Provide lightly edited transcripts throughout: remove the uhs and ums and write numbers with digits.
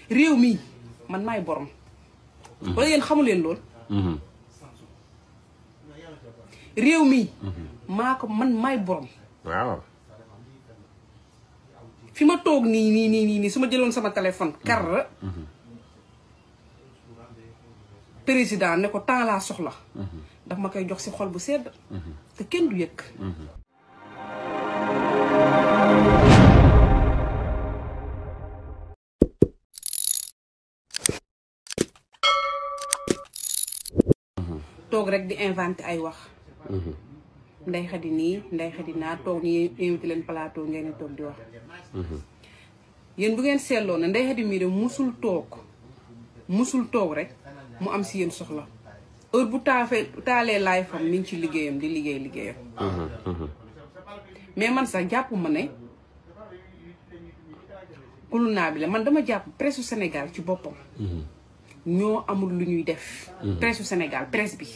réew mi man maay borom. wala yéen xamu leen lool. réew mi maa ko man maay borom. waaw. fi ma toog nii su ma jëloon sama téléphone kar président ne ko temps laa soxla. daf ma koy jox ci xol bu sedd. te kenn du yëg. toog rek di inventé ay wax. Ndeye Khady nii Ndeye Khady naa toog ni invité leen plateau ngeen di toog di wax. yéen bu ngeen seetloo ne Ndeye Khady mii de musul toog rek mu am si yéen soxla heure bu taalee laay fam mi ngi ci liggéeyam di liggéeyam. mais man sax jàpp ma ne kulu naa bi la man dama jàpp presse Sénégal ci boppam. ñoo amul lu ñuy def. presse Sénégal presse bi.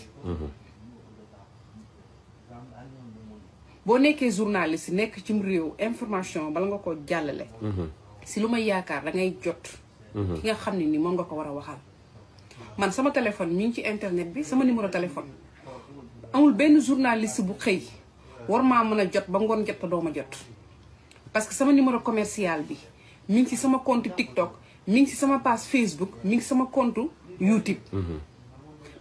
boo nekkee journaliste nekk cim réew information bala nga ko jàllale. si lu may yaakaar da ngay jot. ki nga xam ne ni moom nga ko war a waxal. man sama téléphone mi ngi ci internet bi sama numéro téléphone. amul benn journaliste bu xëy war maa mën a jot ba ngoon jot te doo ma jot. parce que sama numéro commercial bi mi ngi ci sama compte TikTok. mi ngi ci sama page Facebook mi ngi sama compte YouTube.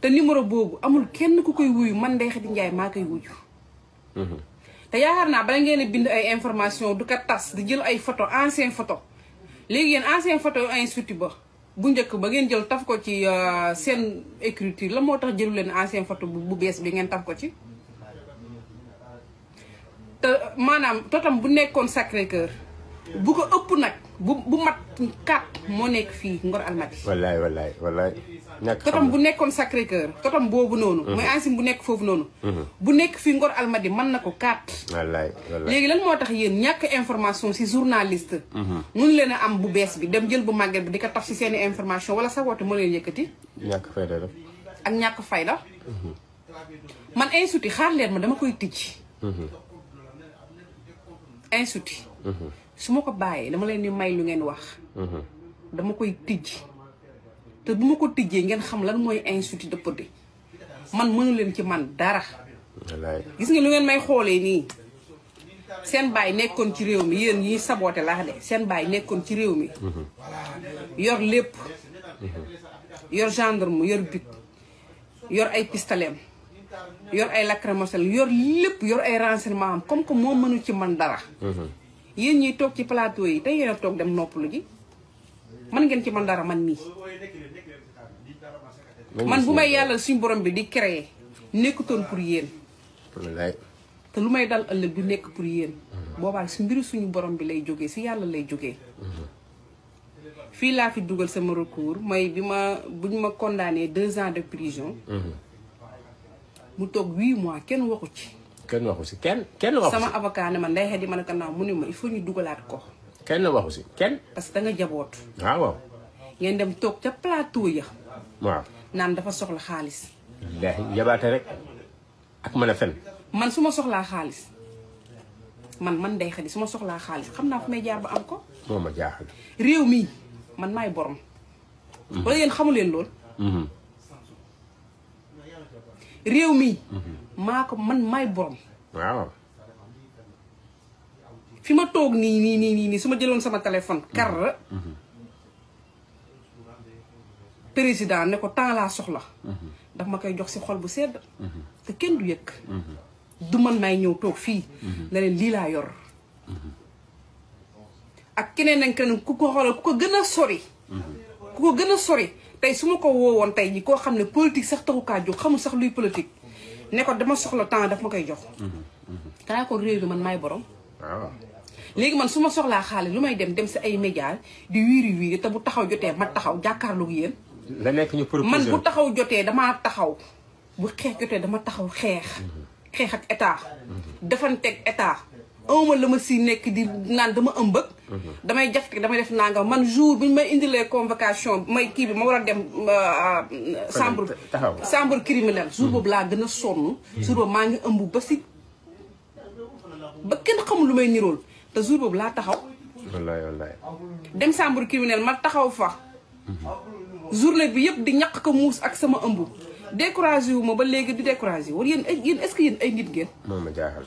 te numéro boobu amul kenn ku koy wuyu man Ndeye Khady Ndiaye maa koy wuyu. te yaakaar naa bala ngeen bind ay information du ko tas di jël ay photo ancien photo léegi yéen ancien photo institut ba bu njëkk ba ngeen jël taf ko ci seen écriture la moo tax jëlu leen ancien photo bu bees bi ngeen taf ko ci. te maanaam totam bu nekkoon Sacré-Cœur bu ko ëpp nag bu mat 4 moo nekk fii Ngor Almadi. wallaay. totam bu nekkoon Sacré-Cœur totam boobu noonu. mooy ancien bu nekk foofu noonu. bu nekk fii Ngor Almadi mën na ko 4. wallaay. léegi lan moo tax yéen ñàkk information ci journaliste. mun leen a am bu bees bi dem jël bu màgget bi di ko taf ci seeni information wala sa woote moo leen yëkkati. ñàkk fayda la. ak ñàkk fayda. man institut xaar leen ma dama koy tijj. institut. su ma ko bàyyee dama leen di may lu ngeen wax. dama koy tijj. te bu ma ko tijjee ngeen xam lan mooy institut de Pod man mënu leen ci man dara. gis nga lu ngeen may xoolee nii seen baay nekkoon ci réew mi yéen ñi saboote laax de seen baay nekkoon ci réew mi. yor lépp. yor gendarme yor bit yor ay pistolem yor ay lacrymogène yor lépp yor ay renseignement am comme que moo mënu ci man dara. yéen ñiy toog ci plateau yi tey yéen a toog dem noppalu ji man ngeen ci man dara man mii. man bu may yàlla suñu borom bi di créer nekkutoon pour yéen. te lu may dal ëllëg du nekk pour yéen. boobaa si mbiru suñu borom bi lay jógee si yàlla lay jógee. fii laa fi dugal sama recours mooy buñ ma condamné 2 ans de prison. mu toog 8 mois kenn waxu ci. kenn waxu si kenn waxu si sama avocat ne ma Ndeye Khady ma ne ko naaw mu ne ma il faut ñu dugalaat ko. kenn waxu si kenn. parce que da nga jaboot. waaw. ngeen dem toog ca plateau ya. waaw. naan dafa soxla xaalis. yabaate rek ak mën a fen. man su ma soxlaa xaalis man Ndeye Khady su ma soxlaa xaalis xam naa fu may jaar ba am ko. moo ma jaaxal. réew mi man maay borom. wala yéen xamu leen lool. réew mi maa ko man maay borom. waaw. fi ma toog nii su ma jëloon sama téléphone kar président ne ko temps laa soxla. daf ma koy jox ci xol bu sedd. te kenn du yëg. du man may ñëw toog fii. ne leen lii laa yor. ak keneen ak keneen ku ko xoolal ku ko gën a sori. ku ko gën a sori tey su ma ko woowoon tey ji koo xam ne politique sax taxu kaa jóg xamul sax luy politique ne ko dama soxla temps daf ma koy jox. kanaa ko réew mi man maay borom. waaw. léegi man su ma soxlaa xaalis lu may dem si ay médias di wiiri te bu taxaw jotee ma taxaw jàkkaarloog yéen. la nekk ñu proposé man bu taxaw jotee damaa taxaw bu xeex jotee dama taxaw xeex ak état. defanteeg état. awma la ma si nekk di naan dama ëmbëg. damay jafte damay def nangam man jour bu ñu may indilee convocation may kii bi ma war a dem. chambre criminelle jour boobu laa gën a sonn. jour boobu maa ngi ëmb ba kenn xamul lu may nirool te jour boobu laa taxaw. wallaay. dem chambre criminelle ma taxaw fa. journée bi yëpp di ñaq ko muus ak sama ëmb. découragé wu ma ba léegi di découragé war yéen est-ce que yéen ay nit ngeen. moom ma jaaxal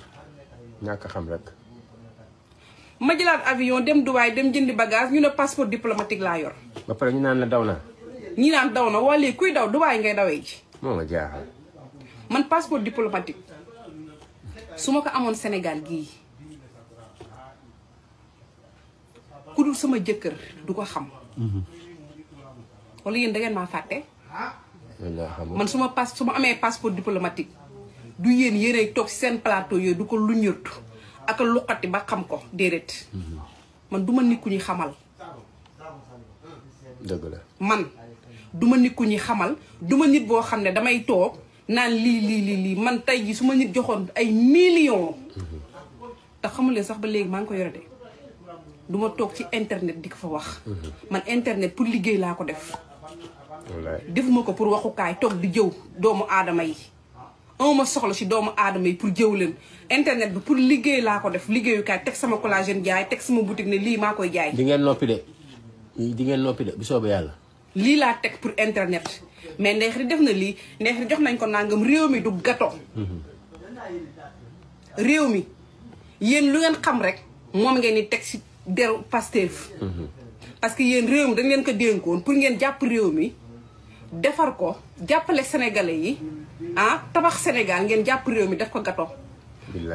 ñàkk xam rek. ma jëlaat avion dem Dubaï dem jëndi bagage ñu ne passeport diplomatique laa yor. ba pare ñu naan la daw naa. ñi naan daw na wala kuy daw Dubaï ngay dawee ji. moom ma jaaxal. man passeport diplomatique su ma ko amoon Sénégal gii ku dul sama jëkkër du ko xam. wala yéen da ngeen maa fàtte. man su ma amee passeport diplomatique du yéenay toog seen plateau yooyu du ko lu ñërtu ak luqati ba xam ko déedéet. man du ma nit ku ñuy xamal. dëgg la man du ma nit ku ñuy xamal du ma nit boo xam ne damay toog naan lii man tey ji su ma nit joxoon ay millions. te xamuleen sax ba léegi maa ngi ko yore de du ma toog ci internet di ko fa wax. man internet pour liggéey laa ko def. defuma ko pour waxukaay toog di jëw doomu aadama yi. ma soxla ci doomu aadama yi pour jëw leen internet bi pour liggéey laa ko def liggéeyukaay teg sama collagène jaay teg sama boutique ne lii maa koy jaay. di ngeen noppi de bu soobee yàlla. lii laa teg pour internet mais Ndeye Khady def na lii Ndeye Khady jox nañ ko nangam réew mi du gâteau. réew mi yéen lu ngeen xam rek moom ngeen di teg ci deru Pastef. parce que yéen réew mi dañ leen ko dénkoon pour ngeen jàpp réew mi defar ko jàppale sénégalais yi tabax Sénégal ngeen jàpp réew mi def ko gâteau.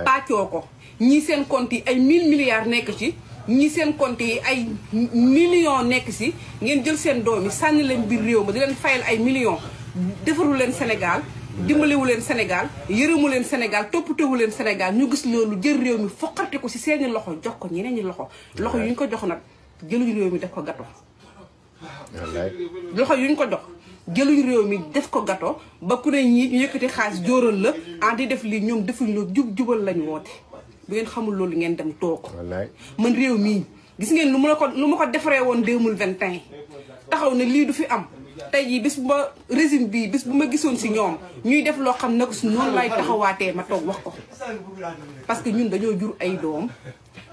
pàccoo ko ñii seen compte yi ay 1000 milliards nekk ci. ñi seen compte yi ay millions nekk si ngeen jël seen doom yi sànni leen biir réew ma di leen fayal ay millions defaru leen Sénégal dimbaliwu leen Sénégal yërëmu leen Sénégal toppatoowu leen Sénégal ñu gis loolu jël réew mi foqarte ko si seeni loxo jox ko ñeneen ñi loxo yu ñu ko jox nag jëluñu réew mi def ko gâteau. loxo yu ñu ko jox jëluñu réew mi def ko gâteau ba ku ne ñii ñu yëkkati xaalis jóoral la di def lii ñoom defuñu la jubal lañu woote. bu ngeen xamul loolu ngeen dem toog. man réew mii gis ngeen lu ma ko defaree woon 2021 taxaw ne lii du fi am tey jii bis bu ma régime bii bis bu ma gisoon si ñoom ñuy def loo xam ne ko si noonu lay taxawaatee ma toog wax ko. parce que ñun dañoo jur ay doom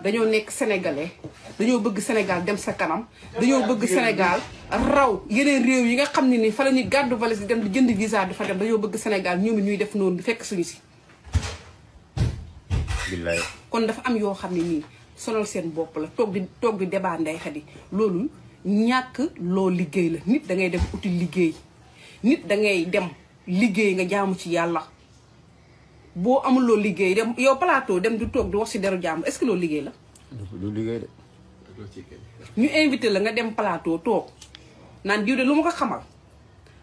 dañoo nekk sénégalais dañoo bëgg Sénégal dem sa kanam dañoo bëgg Sénégal raw yeneen réew yi nga xam ne ni fa la ñuy gàddu valise di dem di jënd visa du fa dem dañoo bëgg Sénégal ñoom ñuy def noonu di fekk suñu si. kon dafa am yoo xam ne nii sonal seen bopp la toog di débat Ndeye Khady loolu ñàkk loo liggéey la nit da ngay dem uti liggéey nit da ngay dem liggéey nga jaamu ci yàlla boo amul loo liggéey dem yow plateau dem di toog di wax si deru jaamu est-ce que loolu liggéey la. du liggéey de. ñu invité la nga dem plateau toog naan diw de lu ma ko xamal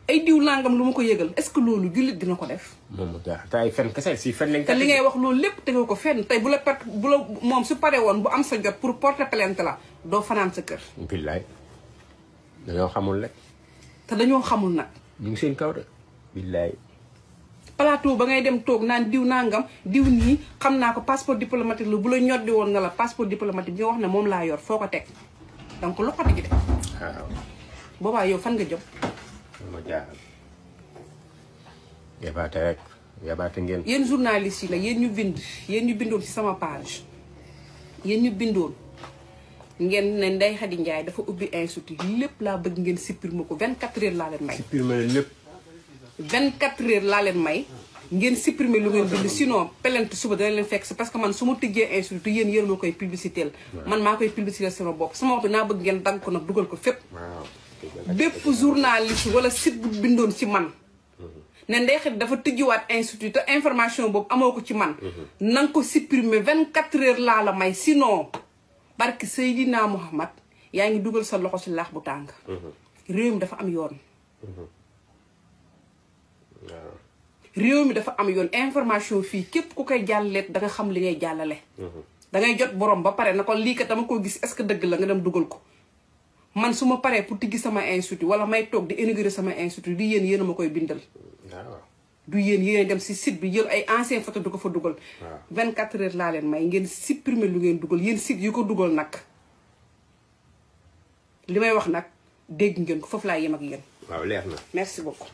ay diw nangam lu ma ko yëgal est-ce que loolu jullit dina ko def. moom te ay fen kese si fen lañ. te li ngay wax loolu lépp tegoo ko fenn tey bu la moom su paree woon bu am sa jot pour porter plainte la doo fanaan sa kër. billaay dañoo xamul rek. te dañoo xamul nag. ñu ngi seen kaw de. billaay. plateau ba ngay dem toog naan diw nangam diw nii xam naa ko passeport diplomatique la bu la ñoddi woon nga la passeport diplomatique bi nga wax ne moom laa yor foo ko teg donc lu xoti ji de. waaw. boobaa yow fan nga jëm. ma jaaxal. yabaate rek yabaate ngeen. yéen journalistes yi la yéen ñu bindoon ci sama page yéen ñu bindoon ngeen ne Ndeye Khady Ndiaye dafa ubbi institut lépp laa bëgg ngeen supprimer ko 24 heures laa leen may. supprimer lépp. 24 heures laa leen may ngeen supprimer lu ngeen bind sinon plainte suba dana leen fekk si parce que man su ma tijjee institut yéen ma koy publicité man maa koy publicité sama bopp sama wax bi naa bëgg ngeen dagg ko nag dugal ko fépp. bépp journaliste wala site bu bindoon ci man ne Ndeye Khady dafa tëjjiwaat institut te information boobu amoo ko ci man nanga ko supprimer 24 heures laa la may sinon barki Seydina Muhammad yaa ngi dugal sa loxo ci laax bu tàng. réew mi dafa am yoon. réew mi dafa am yoon information fii képp ku koy jàllale da nga xam li ngay jàllale. da ngay jot borom ba pare na ko lii kat dama ko gis est-ce que dëgg la nga dem dugal ko. man su ma paree pour tijji sama institut wala may toog di inaugurer sama institut di yéen a ma koy bindal. du yéen dem si site bi jël ay ancienne photo du ko fa dugal. 24 heures laa leen may ngeen supprimer lu ngeen dugal yéen site yu ko dugal nag. li may wax nag dégg ngeen ko foofu laa yem ak yéen. waaw leer na. merci beaucoup.